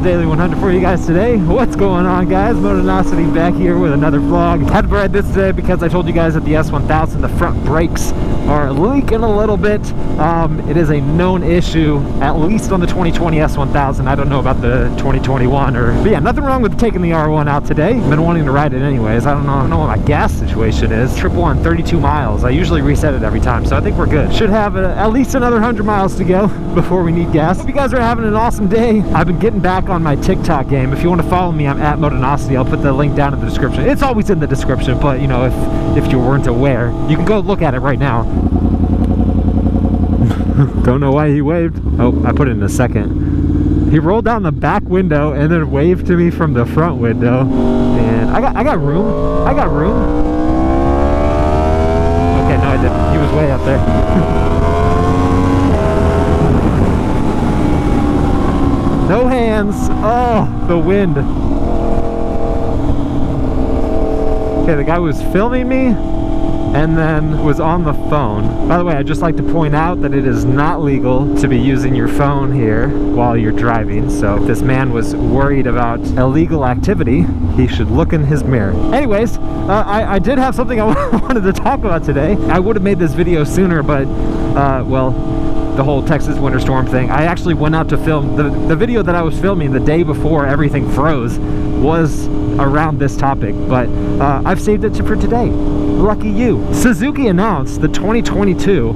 Daily 100 for you guys today. What's going on, guys? Motonosity back here with another vlog. Had to ride this today because I told you guys that the S1000, the front brakes are leaking a little bit. It is a known issue, at least on the 2020 S1000. I don't know about the 2021 but yeah, nothing wrong with taking the R1 out today. Been wanting to ride it anyways. I don't know what my gas situation is. Triple on 32 miles. I usually reset it every time, so I think we're good. Should have at least another 100 miles to go before we need gas. Hope you guys are having an awesome day. I've been getting back on my TikTok game. If you want to follow me, I'm at Motonosity. I'll put the link down in the description. It's always in the description, but you know, if you weren't aware, you can go look at it right now. Don't know why he waved. Oh, I put it in a second. He rolled down the back window and then waved to me from the front window. And I got room. I got room. Okay, no I didn't. He was way up there. No hands. Oh, the wind. Okay, the guy was filming me and then was on the phone. By the way, I'd just like to point out that it is not legal to be using your phone here while you're driving. So if this man was worried about illegal activity, he should look in his mirror. Anyways, I did have something I wanted to talk about today. I would have made this video sooner, but well, the whole Texas winter storm thing. I actually went out to film the video that I was filming the day before everything froze was around this topic, but I've saved it for today. Lucky you. Suzuki announced the 2022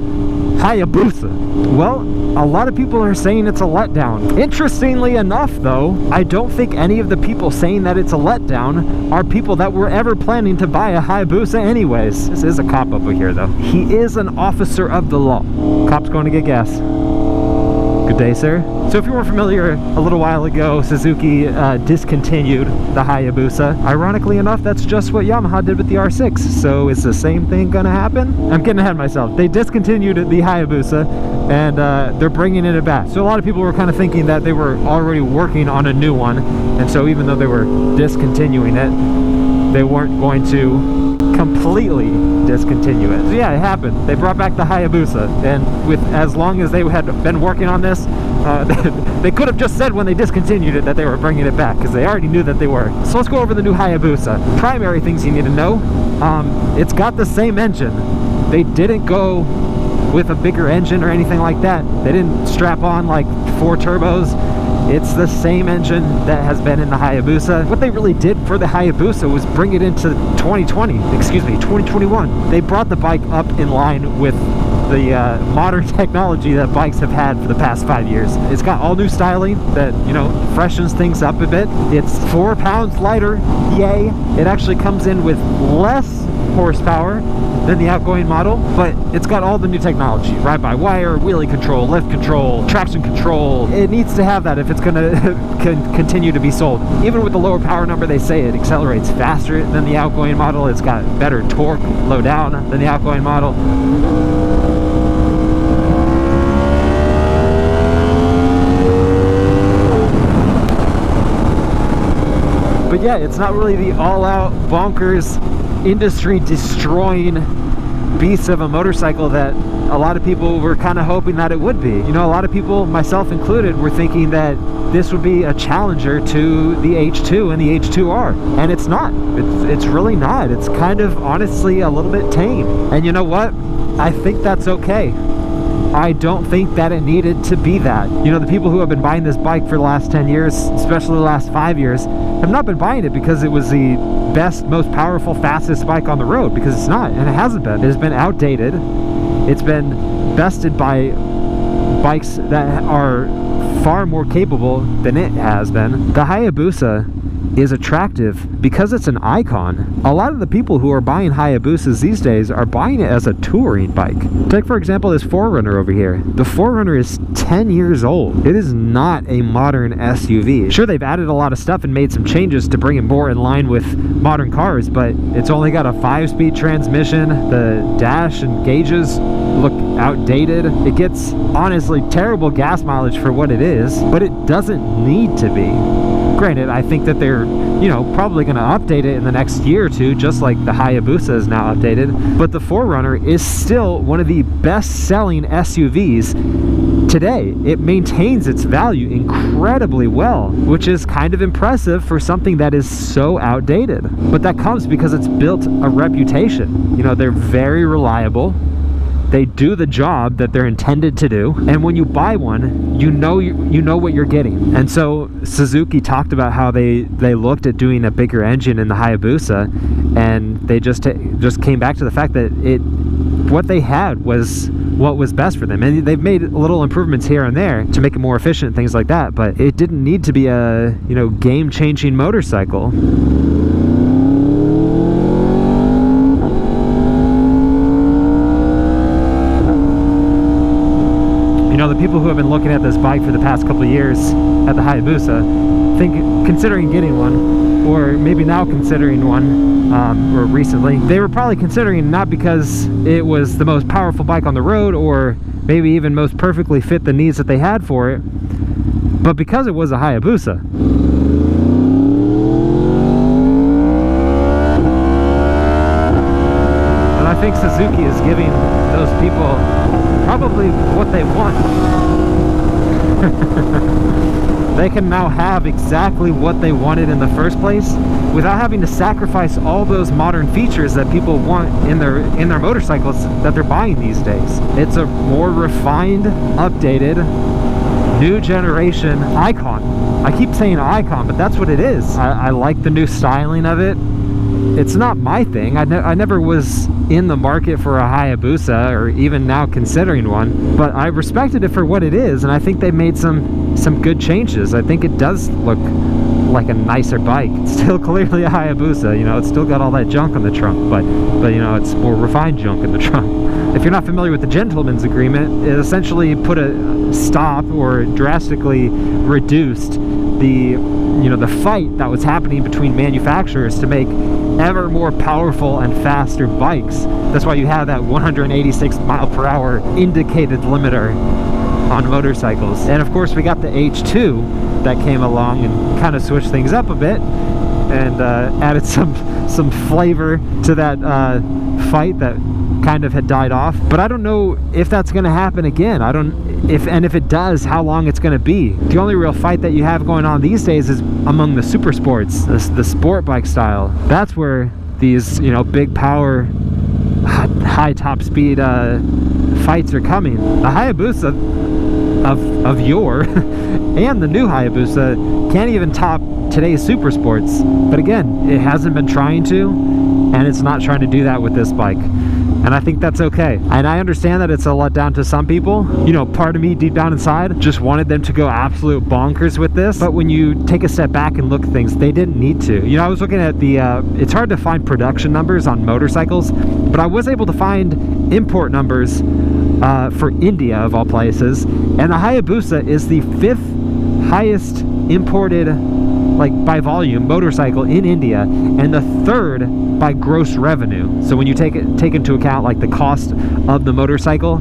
Hayabusa. Well, a lot of people are saying it's a letdown. Interestingly enough, though, I don't think any of the people saying that it's a letdown are people that were ever planning to buy a Hyabusa anyways. This is a cop over here, though. He is an officer of the law. Cop's going to get gas. Good day, sir. So if you weren't familiar, a little while ago, Suzuki discontinued the Hayabusa. Ironically enough, that's just what Yamaha did with the R6. So is the same thing gonna happen? I'm getting ahead of myself. They discontinued the Hayabusa and they're bringing it back. So a lot of people were kind of thinking that they were already working on a new one. And so even though they were discontinuing it, they weren't going to completely discontinue it. So yeah, it happened. They brought back the Hyabusa, and with as long as they had been working on this, they could have just said when they discontinued it that they were bringing it back, because they already knew that they were. So let's go over the new Hyabusa. Primary things you need to know. It's got the same engine. They didn't go with a bigger engine or anything like that. They didn't strap on like 4 turbos. It's the same engine that has been in the Hyabusa. What they really did for the Hyabusa was bring it into 2021. They brought the bike up in line with the modern technology that bikes have had for the past 5 years. It's got all new styling that, you know, freshens things up a bit. It's 4 pounds lighter, yay. It actually comes in with less horsepower than the outgoing model, but it's got all the new technology. Ride-by-wire, wheelie control, lift control, traction control. It needs to have that if it's going to continue to be sold. Even with the lower power number, they say it accelerates faster than the outgoing model. It's got better torque, low down than the outgoing model. But yeah, it's not really the all-out bonkers, industry-destroying beast of a motorcycle that a lot of people were kind of hoping that it would be. You know, a lot of people, myself included, were thinking that this would be a challenger to the H2 and the H2R, and it's not. It's really not. It's kind of, honestly, a little bit tame. And you know what? I think that's okay. I don't think that it needed to be that. You know, the people who have been buying this bike for the last 10 years, especially the last 5 years, have not been buying it because it was the best, most powerful, fastest bike on the road, because it's not, and it hasn't been. It has been outdated. It's been bested by bikes that are far more capable than it has been. The Hyabusa is attractive because it's an icon. A lot of the people who are buying Hayabusas these days are buying it as a touring bike. Take for example this 4Runner over here. The 4Runner is 10 years old. It is not a modern SUV. Sure, they've added a lot of stuff and made some changes to bring it more in line with modern cars, but it's only got a 5-speed transmission. The dash and gauges look outdated. It gets honestly terrible gas mileage for what it is, but it doesn't need to be. Granted, I think that they're, you know, probably going to update it in the next year or two, just like the Hayabusa is now updated. But the 4Runner is still one of the best-selling SUVs today. It maintains its value incredibly well, which is kind of impressive for something that is so outdated. But that comes because it's built a reputation. You know, they're very reliable. They do the job that they're intended to do, and when you buy one, you know what you're getting. And so Suzuki talked about how they looked at doing a bigger engine in the Hayabusa, and they just came back to the fact that what they had was what was best for them. And they've made little improvements here and there to make it more efficient, things like that, but it didn't need to be a, you know, game-changing motorcycle. You know, the people who have been looking at this bike for the past couple of years at the Hayabusa, considering getting one, or maybe now considering one, or recently, they were probably considering not because it was the most powerful bike on the road, or maybe even most perfectly fit the needs that they had for it, but because it was a Hyabusa. And I think Suzuki is giving those people probably what they want. They can now have exactly what they wanted in the first place without having to sacrifice all those modern features that people want in their motorcycles that they're buying these days. It's a more refined, updated, new generation icon. I keep saying icon, but that's what it is. I like the new styling of it. It's not my thing. I never was in the market for a Hayabusa, or even now considering one, but I respected it for what it is, and I think they made some good changes. I think it does look like a nicer bike. It's still clearly a Hayabusa, you know, it's still got all that junk on the trunk, but you know, it's more refined junk in the trunk. If you're not familiar with the gentleman's agreement, it essentially put a stop or drastically reduced the fight that was happening between manufacturers to make ever more powerful and faster bikes. That's why you have that 186 mile per hour indicated limiter on motorcycles. And of course we got the H2 that came along and kind of switched things up a bit and added some flavor to that fight that kind of had died off. But I don't know if that's going to happen again. If it does, how long it's going to be. The only real fight that you have going on these days is among the super sports, the sport bike style. That's where these, you know, big power, high top speed fights are coming. The Hayabusa of yore and the new Hayabusa can't even top today's super sports. But again, it hasn't been trying to, and it's not trying to do that with this bike. And I think that's okay. And I understand that it's a letdown to some people. You know, part of me deep down inside just wanted them to go absolute bonkers with this. But when you take a step back and look at things, they didn't need to. You know, I was looking at the, it's hard to find production numbers on motorcycles, but I was able to find import numbers for India, of all places. And the Hayabusa is the 5th highest imported, like by volume, motorcycle in India, and the 3rd by gross revenue. So when you take into account like the cost of the motorcycle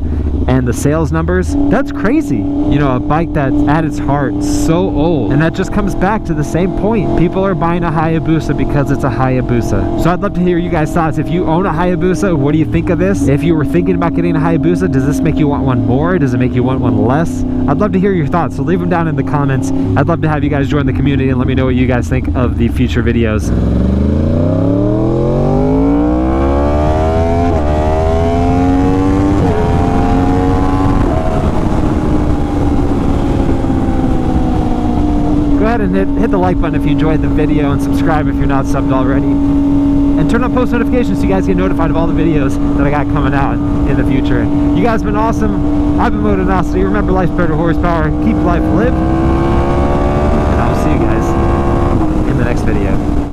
and the sales numbers, that's crazy. You know, a bike that's at its heart so old, and that just comes back to the same point. People are buying a Hayabusa because it's a Hayabusa. So I'd love to hear you guys' thoughts. If you own a Hayabusa, what do you think of this? If you were thinking about getting a Hayabusa, does this make you want one more? Does it make you want one less? I'd love to hear your thoughts, so leave them down in the comments. I'd love to have you guys join the community and let me know what you guys think of the future videos. Go ahead and hit the like button if you enjoyed the video, and subscribe if you're not subbed already. And turn on post notifications so you guys get notified of all the videos that I got coming out in the future. You guys have been awesome. I've been Motonosity. Remember, life's better horsepower. Keep life live. And I'll see you guys in the next video.